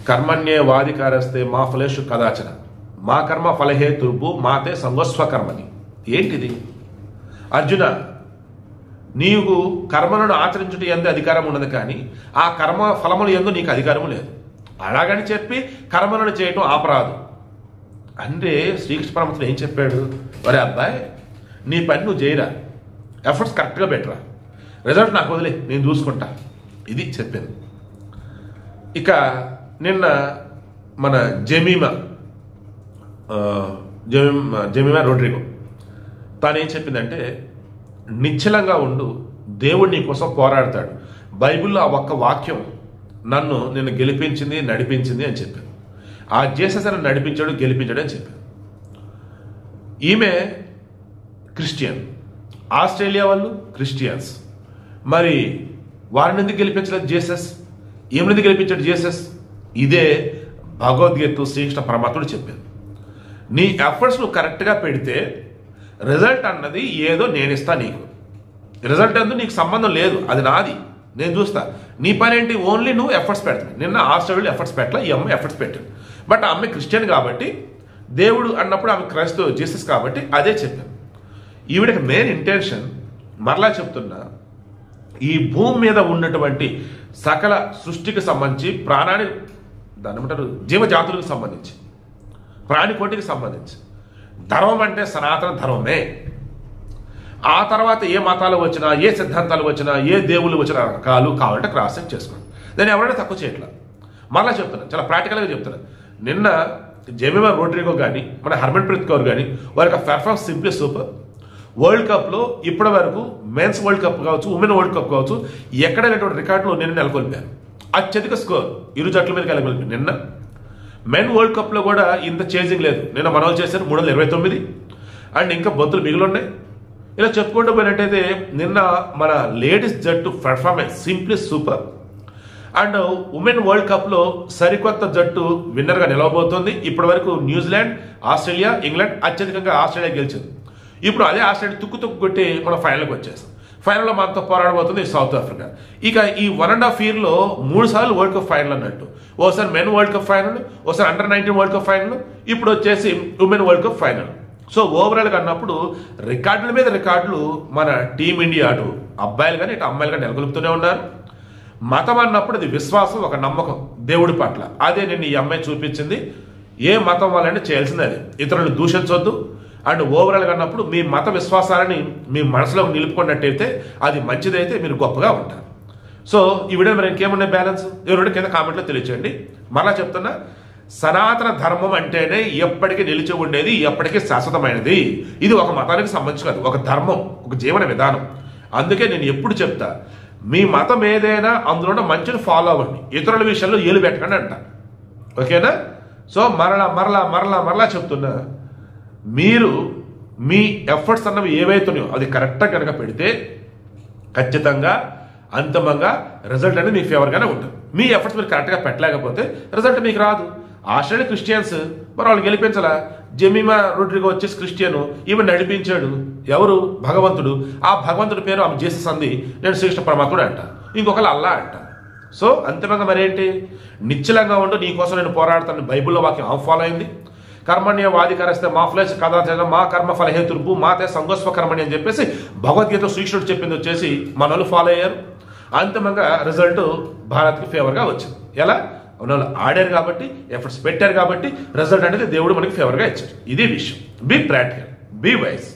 కర్మణ్యేవాధికారస్తే మా ఫలేషు కదాచన మా కర్మ ఫలహేతుర్భు మాతే సంగస్వకర్మని. ఏంటిది? అర్జున, నీవు కర్మలను ఆచరించుట యందు అధికారం ఉన్నది, కానీ ఆ కర్మ ఫలముల యందు నీకు అధికారం లేదు. అలాగని చెప్పి కర్మలను చేయటం ఆపరాదు అంటే శ్రీకృష్ణ పరమాత్మ ఏం చెప్పాడు? ఒరే అబ్బాయి, నీ పని నువ్వు చేయరా, ఎఫర్ట్స్ కరెక్ట్గా పెట్టరా, రిజల్ట్ నాకు వదిలే, నేను చూసుకుంటా, ఇది చెప్పింది. ఇక నిన్న మన జెమీమా రోడ్రిగో తాను ఏం చెప్పిందంటే, నిశ్చలంగా ఉండు, దేవుడు నీ కోసం పోరాడతాడు. బైబిల్లో ఆ ఒక్క వాక్యం నిన్ను గెలిపించింది, నడిపించింది అని చెప్పాను. ఆ జీసస్ అని నడిపించాడు, గెలిపించాడు అని చెప్పాను. ఈమె క్రిస్టియన్, ఆస్ట్రేలియా వాళ్ళు క్రిస్టియన్స్. మరి వారిని ఎందుకు గెలిపించలేదు జీసస్? ఈమెను ఎందుకు గెలిపించాడు జీసస్? ఇదే భగవద్గీత శ్రీకృష్ణ పరమాత్ముడు చెప్పాను. నీ ఎఫర్ట్స్ నువ్వు కరెక్ట్గా పెడితే రిజల్ట్ అన్నది ఏదో నేను ఇస్తా నీకు. రిజల్ట్ అందు నీకు సంబంధం లేదు, అది నాది, నేను చూస్తా. నీ పని ఏంటి? ఓన్లీ నువ్వు ఎఫర్ట్స్ పెడతావు. నిన్న ఆస్ట్రేలియాలో ఎఫర్ట్స్ పెట్టాల, ఈ అమ్మాయి ఎఫర్ట్స్ పెట్టాడు. బట్ ఆ అమ్మాయి క్రిస్టియన్ కాబట్టి, దేవుడు అన్నప్పుడు ఆమె క్రైస్తవ జీసస్ కాబట్టి అదే చెప్పాను. ఈవిడకి మెయిన్ ఇంటెన్షన్, మరలా చెప్తున్నా, ఈ భూమి మీద ఉన్నటువంటి సకల సృష్టికి సంబంధించి, ప్రాణానికి దాని ఏమంటారు, జీవజాతులకు సంబంధించి, ప్రాణికోటికి సంబంధించి ధర్మం అంటే సనాతన ధర్మమే. ఆ తర్వాత ఏ మతాలు వచ్చినా, ఏ సిద్ధాంతాలు వచ్చినా, ఏ దేవుళ్ళు వచ్చినా రకాలు కావాలంటే క్రాస్ చెక్ చేసుకోండి. నేను ఎవరైనా తక్కువ చేయట్లా, మరలా చెప్తున్నాను, చాలా ప్రాక్టికల్గా చెప్తున్నాను. నిన్న జెమిమా రోడ్రిగో కానీ, మన హర్మన్ప్రీత్ కౌర్ కానీ, వారి యొక్క పెర్ఫార్మెన్స్ సింప్లీ సూపర్. వరల్డ్ కప్లో ఇప్పటి వరకు మెన్స్ వరల్డ్ కప్ కావచ్చు, ఉమెన్ వరల్డ్ కప్ కావచ్చు, ఎక్కడ లేనటువంటి రికార్డులో నిన్న నెలకొల్పారు. అత్యధిక స్కోర్ ఇరు జట్ల మీద నెలకొల్పారు. నిన్న మెన్ వరల్డ్ కప్లో కూడా ఇంత చేంజింగ్ లేదు. నిన్న మనోళ్ళు చేశారు 329, అండ్ ఇంకా బొత్తులు మిగిలి ఉన్నాయి. ఇలా చెప్పుకుంటూ పోయినట్టయితే నిన్న మన లేడీస్ జట్టు performance simply super. And women world కప్లో సరికొత్త జట్టు విన్నర్గా నిలవబోతోంది. ఇప్పటి వరకు న్యూజిలాండ్, ఆస్ట్రేలియా, ఇంగ్లాండ్, అత్యధికంగా ఆస్ట్రేలియా గెలిచింది. ఇప్పుడు అదే ఆస్ట్రేలియా తుక్కు కొట్టి మన ఫైనల్కి వచ్చేస్తాం. ఫైనల్లో మనతో పోరాడబోతుంది సౌత్ ఆఫ్రికా. ఇక ఈ 1.5 yearలో 3 సార్లు వరల్డ్ కప్ ఫైనల్ అన్నట్టు. ఓసారి మెన్ వరల్డ్ కప్ ఫైనల్, ఓసారి అండర్-19 వరల్డ్ కప్ ఫైనల్, ఇప్పుడు వచ్చేసి women world cup final. So ఓవరాల్గా అన్నప్పుడు రికార్డుల మీద రికార్డులు మన టీమిండియా అటు అబ్బాయిలు కానీ ఇటు అమ్మాయిలు కానీ నెలకొల్పుతూనే ఉన్నారు. మతం అన్నప్పుడు అది విశ్వాసం, ఒక నమ్మకం దేవుడి పట్ల. అదే నేను ఈ అమ్మాయి చూపించింది. ఏ మతం వాళ్ళని చేయాల్సింది అది, ఇతరులను దూషించవద్దు. అండ్ ఓవరాల్గా అన్నప్పుడు మీ మత విశ్వాసాలని మీ మనసులో నిలుపుకున్నట్టయితే అది మంచిదైతే మీరు గొప్పగా ఉంటారు. సో ఈ వీడియో మరి ఇంకేమున్నాయి బ్యాలెన్స్ ఎవరు కింద కామెంట్లో తెలియచేయండి. మరలా చెప్తున్నా, సనాతన ధర్మం అంటేనే ఎప్పటికీ నిలిచి ఉండేది, ఎప్పటికీ శాశ్వతమైనది. ఇది ఒక మతానికి సంబంధించి కాదు, ఒక ధర్మం, ఒక జీవన విధానం. అందుకే నేను ఎప్పుడు చెప్తా, మీ మతం ఏదైనా అందులో మంచిని ఫాలో అవ్వండి, ఇతరుల విషయంలో ఏలు పెట్టకండి అంట. ఓకేనా? సో మరలా చెప్తున్నా, మీరు మీ ఎఫర్ట్స్ అన్నవి ఏవైతున్నాయో అది కరెక్ట్గా కనుక పెడితే ఖచ్చితంగా అంతిమంగా రిజల్ట్ అనేది మీ ఫేవర్గానే ఉంటుంది. మీ ఎఫర్ట్స్ మీరు కరెక్ట్గా పెట్టలేకపోతే రిజల్ట్ మీకు రాదు. ఆస్ట్రేలియా క్రిస్టియన్స్, మరి వాళ్ళు గెలిపించాలా? జెమిమా రోడ్రిగో వచ్చేసి క్రిస్టియను, ఈమె నడిపించాడు ఎవరు? భగవంతుడు. ఆ భగవంతుడి పేరు ఆమె జీసస్ అంది, నేను శ్రీకృష్ణ పరమాత్ముడు అంట, ఇంకొకరు అల్లా అంట. సో అంతిమంగా మరేంటి? నిశ్చలంగా ఉండు, నీకోసం నేను పోరాడతాను. బైబిల్లో వాక్యం ఆమె ఫాలో అయింది. కర్మణ్యేవాధికారస్తే మా ఫలేషు కదాచన మా కర్మ ఫలహేతుర్భు మాతే సంగస్వకర్మణి అని చెప్పేసి భగవద్గీత శ్రీకృష్ణుడు చెప్పింది వచ్చేసి మనోళ్ళు ఫాలో అయ్యారు. అంతిమంగా రిజల్ట్ భారత్కి ఫేవర్గా వచ్చింది. ఎలా? వాళ్ళు ఆడారు కాబట్టి, ఎఫర్ట్స్ పెట్టారు కాబట్టి రిజల్ట్ అనేది దేవుడు మనకి ఫేవర్గా ఇచ్చారు. ఇది విషయం. Be practical, be vice.